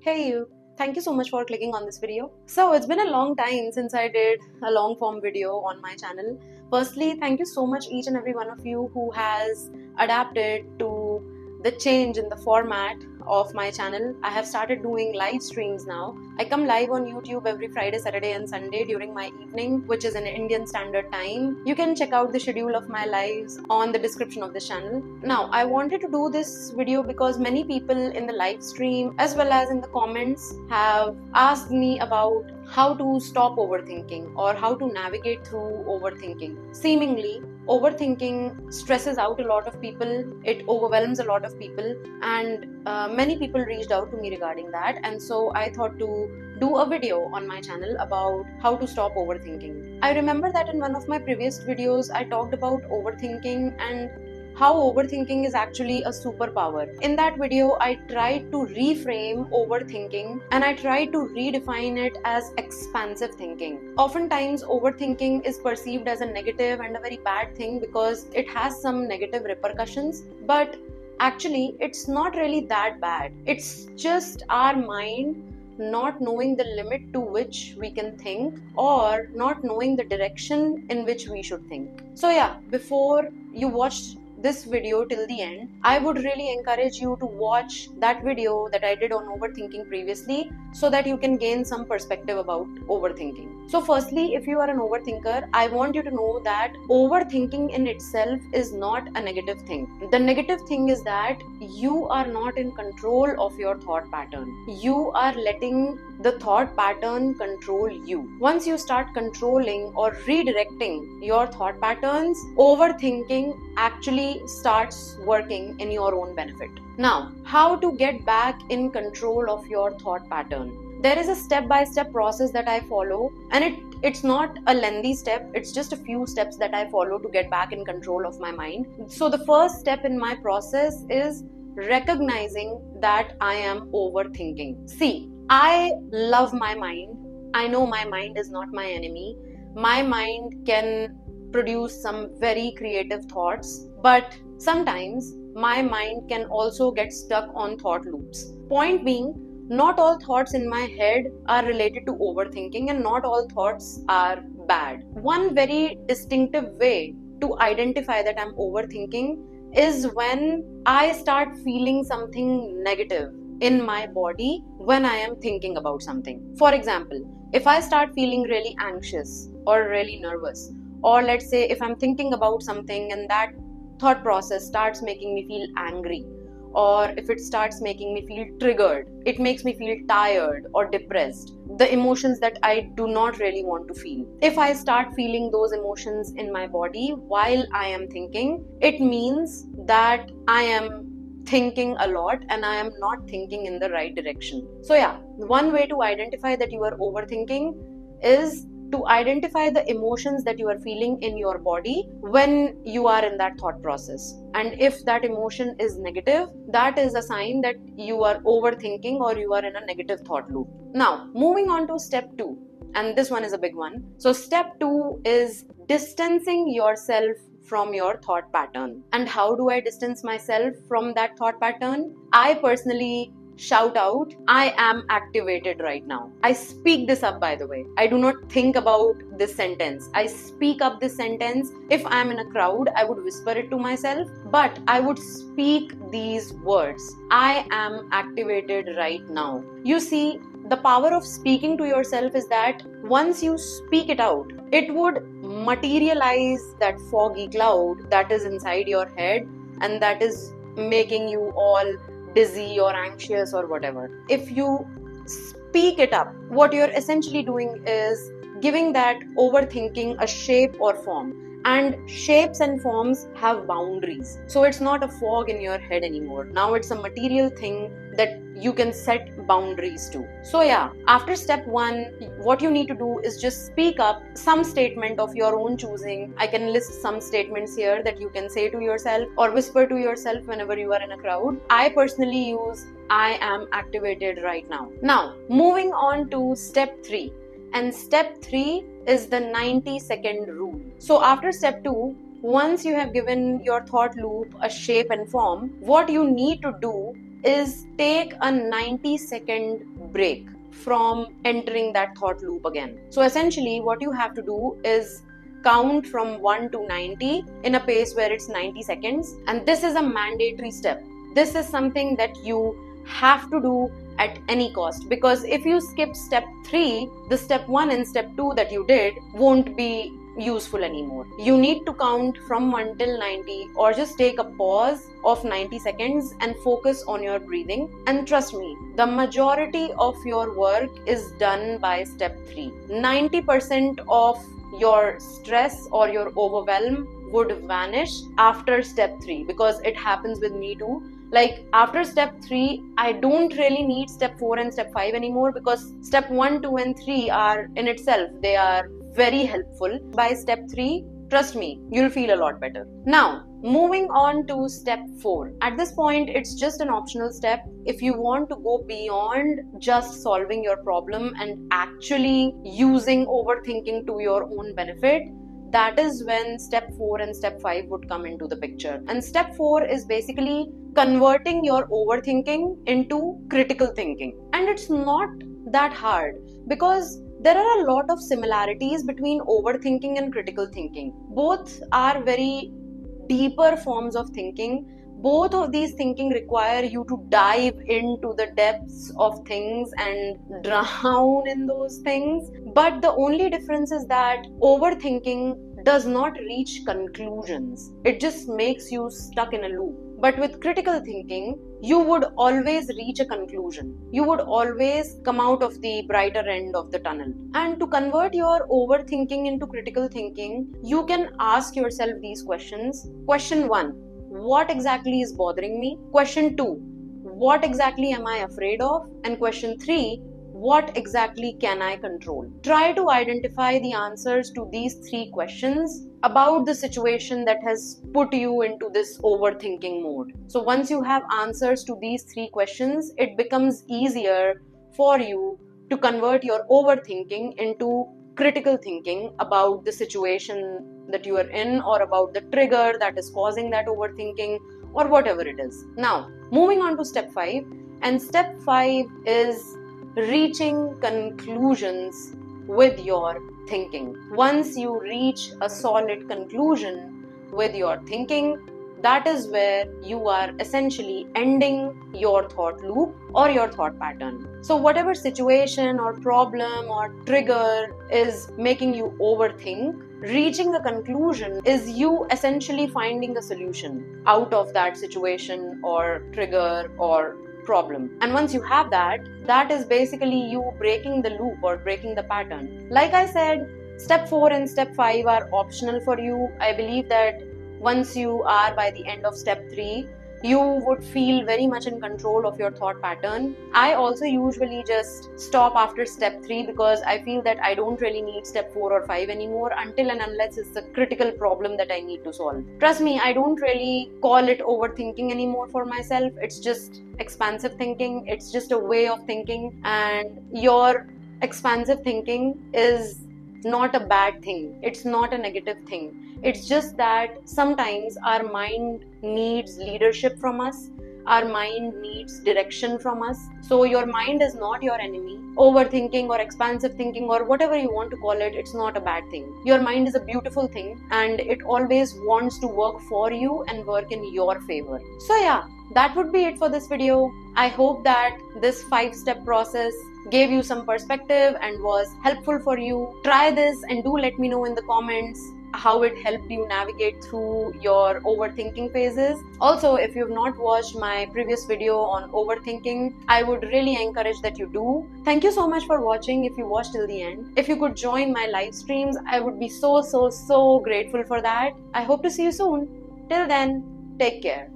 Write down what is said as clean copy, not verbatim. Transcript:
Hey you, thank you so much for clicking on this video. So it's been a long time since I did a long form video on my channel. Firstly, thank you so much each and every one of you who has adapted to the change in the format of my channel. I have started doing live streams now. I come live on YouTube every Friday, Saturday and Sunday during my evening, which is in Indian Standard Time. You can check out the schedule of my lives on the description of this channel. Now, I wanted to do this video because many people in the live stream as well as in the comments have asked me about how to stop overthinking or how to navigate through overthinking. Seemingly, overthinking stresses out a lot of people, it overwhelms a lot of people, and many people reached out to me regarding that, and so I thought to do a video on my channel about how to stop overthinking. I remember that in one of my previous videos I talked about overthinking and how overthinking is actually a superpower. In that video, I tried to reframe overthinking and I tried to redefine it as expansive thinking. Oftentimes, overthinking is perceived as a negative and a very bad thing because it has some negative repercussions, but actually, it's not really that bad. It's just our mind not knowing the limit to which we can think or not knowing the direction in which we should think. So yeah, before you watch this video till the end, I would really encourage you to watch that video that I did on overthinking previously so that you can gain some perspective about overthinking. So firstly, if you are an overthinker, I want you to know that overthinking in itself is not a negative thing. The negative thing is that you are not in control of your thought pattern. You are letting the thought pattern control you. Once you start controlling or redirecting your thought patterns, overthinking actually starts working in your own benefit. Now, how to get back in control of your thought pattern? There is a step-by-step process that I follow, and it's not a lengthy step, it's just a few steps that I follow to get back in control of my mind. So the first step in my process is recognizing that I am overthinking. See, I love my mind. I know my mind is not my enemy. My mind can produce some very creative thoughts, but sometimes my mind can also get stuck on thought loops. Point being, not all thoughts in my head are related to overthinking and not all thoughts are bad. One very distinctive way to identify that I'm overthinking is when I start feeling something negative in my body when I am thinking about something. For example, if I start feeling really anxious or really nervous, or let's say if I'm thinking about something and that thought process starts making me feel angry, or if it starts making me feel triggered, it makes me feel tired or depressed, the emotions that I do not really want to feel. If I start feeling those emotions in my body while I am thinking, it means that I am thinking a lot and I am not thinking in the right direction. So yeah, one way to identify that you are overthinking is to identify the emotions that you are feeling in your body when you are in that thought process. And if that emotion is negative, that is a sign that you are overthinking or you are in a negative thought loop. Now, moving on to step 2, and this one is a big one. So step 2 is distancing yourself from your thought pattern. And how do I distance myself from that thought pattern? I personally shout out, I am activated right now. I speak this up, by the way. I do not think about this sentence. I speak up this sentence. If I am in a crowd, I would whisper it to myself, but I would speak these words. I am activated right now. You see, the power of speaking to yourself is that once you speak it out, it would materialize that foggy cloud that is inside your head and that is making you all dizzy or anxious or whatever. If you speak it up, what you're essentially doing is giving that overthinking a shape or form. And shapes and forms have boundaries. So it's not a fog in your head anymore. Now it's a material thing that you can set boundaries to. So yeah, after step 1, what you need to do is just speak up some statement of your own choosing. I can list some statements here that you can say to yourself or whisper to yourself whenever you are in a crowd. I personally use, I am activated right now. Now, moving on to step 3. And step 3 is the 90-second rule. So after step 2, once you have given your thought loop a shape and form, what you need to do is take a 90-second break from entering that thought loop again. So essentially what you have to do is count from 1 to 90 in a pace where it's 90 seconds, and this is a mandatory step. This is something that you have to do at any cost, because if you skip step 3, the step 1 and step 2 that you did won't be useful anymore. You need to count from 1 till 90, or just take a pause of 90 seconds and focus on your breathing. And trust me, the majority of your work is done by step 3. 90% of your stress or your overwhelm would vanish after step 3, because it happens with me too. Like after step 3, I don't really need step 4 and step 5 anymore, because step 1, 2 and 3 are in itself, they are very helpful. By step 3, trust me, you'll feel a lot better. Now, moving on to step 4. At this point, it's just an optional step. If you want to go beyond just solving your problem and actually using overthinking to your own benefit, that is when step 4 and step 5 would come into the picture. And step 4 is basically converting your overthinking into critical thinking. And it's not that hard, because there are a lot of similarities between overthinking and critical thinking. Both are very deeper forms of thinking. Both of these thinking require you to dive into the depths of things and drown in those things. But the only difference is that overthinking does not reach conclusions. It just makes you stuck in a loop. But with critical thinking, you would always reach a conclusion. You would always come out of the brighter end of the tunnel. And to convert your overthinking into critical thinking, you can ask yourself these questions. Question 1, what exactly is bothering me? Question 2, what exactly am I afraid of? And question 3, what exactly can I control? Try to identify the answers to these 3 questions about the situation that has put you into this overthinking mode. So once you have answers to these 3 questions, it becomes easier for you to convert your overthinking into critical thinking about the situation that you are in, or about the trigger that is causing that overthinking, or whatever it is. Now, moving on to step 5. And step 5 is reaching conclusions with your thinking. Once you reach a solid conclusion with your thinking, that is where you are essentially ending your thought loop or your thought pattern. So whatever situation or problem or trigger is making you overthink, reaching a conclusion is you essentially finding a solution out of that situation or trigger or problem. And once you have that, that is basically you breaking the loop or breaking the pattern. Like I said, step 4 and step 5 are optional for you. I believe that once you are by the end of step 3, you would feel very much in control of your thought pattern. I also usually just stop after step 3, because I feel that I don't really need step 4 or 5 anymore until and unless it's a critical problem that I need to solve. Trust me, I don't really call it overthinking anymore for myself. It's just expansive thinking. It's just a way of thinking, and your expansive thinking is not a bad thing. It's not a negative thing. It's just that sometimes our mind needs leadership from us. Our mind needs direction from us. So your mind is not your enemy. Overthinking or expansive thinking or whatever you want to call it, it's not a bad thing. Your mind is a beautiful thing, and it always wants to work for you and work in your favor. So yeah, that would be it for this video. I hope that this 5-step process gave you some perspective and was helpful for you. Try this and do let me know in the comments how it helped you navigate through your overthinking phases. Also, if you've not watched my previous video on overthinking, I would really encourage that you do. Thank you so much for watching if you watched till the end. If you could join my live streams, I would be so grateful for that. I hope to see you soon. Till then, take care.